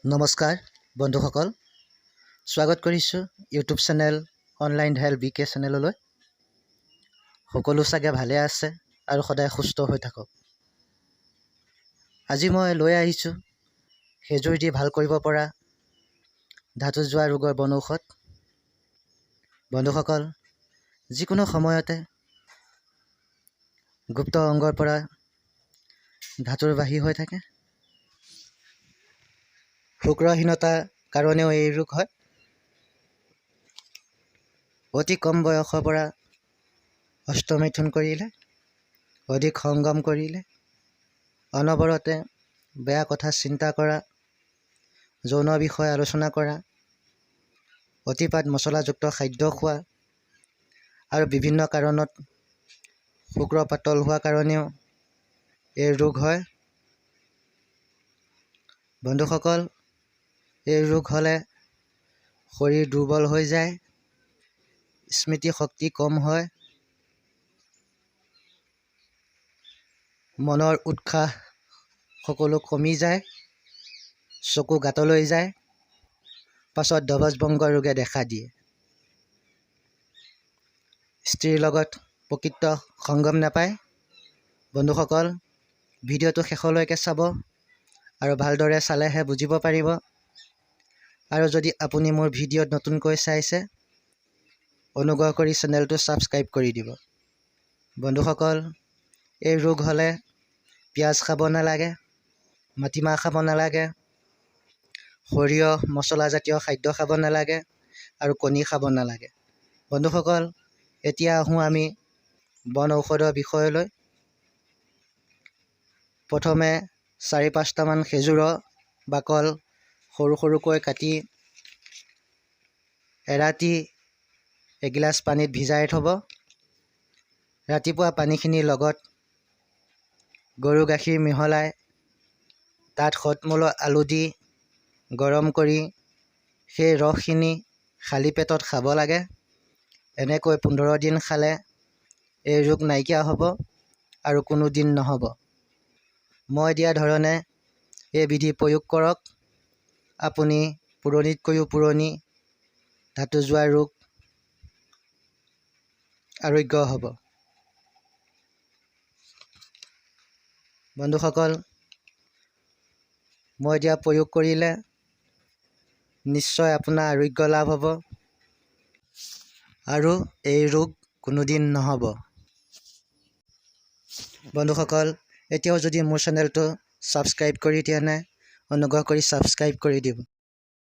নমস্কাৰ বন্ধুসকল, স্বাগত কৰিছোঁ ইউটিউব চেনেল অনলাইন হেল্থ বিকে চেনেললৈ। সকলো চাগে ভালে আছে আৰু সদায় সুস্থ হৈ থাকক। আজি মই লৈ আহিছোঁ খেজুৰ দি ভাল কৰিব পৰা ধাতু যোৱা ৰোগৰ বনৌষধ। বন্ধুসকল, যিকোনো সময়তে গুপ্ত অংগৰ পৰা ধাতুৰ বাহিৰ হৈ থাকে। শুক্ৰহীনতাৰ কাৰণেও এই ৰোগ হয়। অতি কম বয়সৰ পৰা হস্তমৈথুন কৰিলে, অধিক সংগম কৰিলে, অনবৰতে বেয়া কথা চিন্তা কৰা, যৌন বিষয় আলোচনা কৰা, অতিপাত মছলাযুক্ত খাদ্য খোৱা আৰু বিভিন্ন কাৰণত শুক্ৰ পাতল হোৱাৰ কাৰণেও এই ৰোগ হয়। বন্ধুসকল, এই ৰোগ হ'লে শৰীৰ দুৰ্বল হৈ যায়, স্মৃতি শক্তি কম হয়, মনৰ উৎসাহ সকলো কমি যায়, চকু গাঁতলৈ যায়, পাছত ধবজভংগ ৰোগে দেখা দিয়ে। স্ত্ৰীৰ লগত প্ৰকৃত সংগম নাপায়। বন্ধুসকল, ভিডিঅ'টো শেষলৈকে চাব আৰু ভালদৰে চালেহে বুজিব পাৰিব। আৰু যদি আপুনি মোৰ ভিডিঅ'ত নতুনকৈ চাইছে, অনুগ্ৰহ কৰি চেনেলটো ছাবস্ক্ৰাইব কৰি দিব। বন্ধুসকল, এই ৰোগ হ'লে পিঁয়াজ খাব নালাগে, মাটিমাহ খাব নালাগে, সৰিয়হ মছলাজাতীয় খাদ্য খাব নালাগে আৰু কণী খাব নালাগে। বন্ধুসকল, এতিয়া আহোঁ আমি বন ঔষধৰ বিষয়লৈ। প্ৰথমে 4-5টামান খেজুৰৰ বাকল সৰু সৰুকৈ কাটি এৰাতি এগিলাচ পানীত ভিজাই থ'ব। ৰাতিপুৱা পানীখিনিৰ লগত গৰু গাখীৰ মিহলাই তাত সতমূলৰ আলু দি গৰম কৰি সেই ৰসখিনি খালী পেটত খাব লাগে। এনেকৈ 15 দিন খালে এই ৰোগ নাইকিয়া হ'ব আৰু কোনো দিন নহ'ব। মই দিয়া ধৰণে এই বিধি প্ৰয়োগ কৰক। আপুনি পুৰণিতকৈও পুৰণি ধাতু যোৱা ৰোগ আৰোগ্য হ'ব। বন্ধুসকল, মই দিয়া প্ৰয়োগ কৰিলে নিশ্চয় আপোনাৰ আৰোগ্য লাভ হ'ব আৰু এই ৰোগ কোনোদিন নহ'ব। বন্ধুসকল, এতিয়াও যদি মোৰ চেনেলটো ছাবস্ক্ৰাইব কৰি দিয়া নাই, অনুগ্ৰহ কৰি ছাবস্ক্ৰাইব কৰি দিব।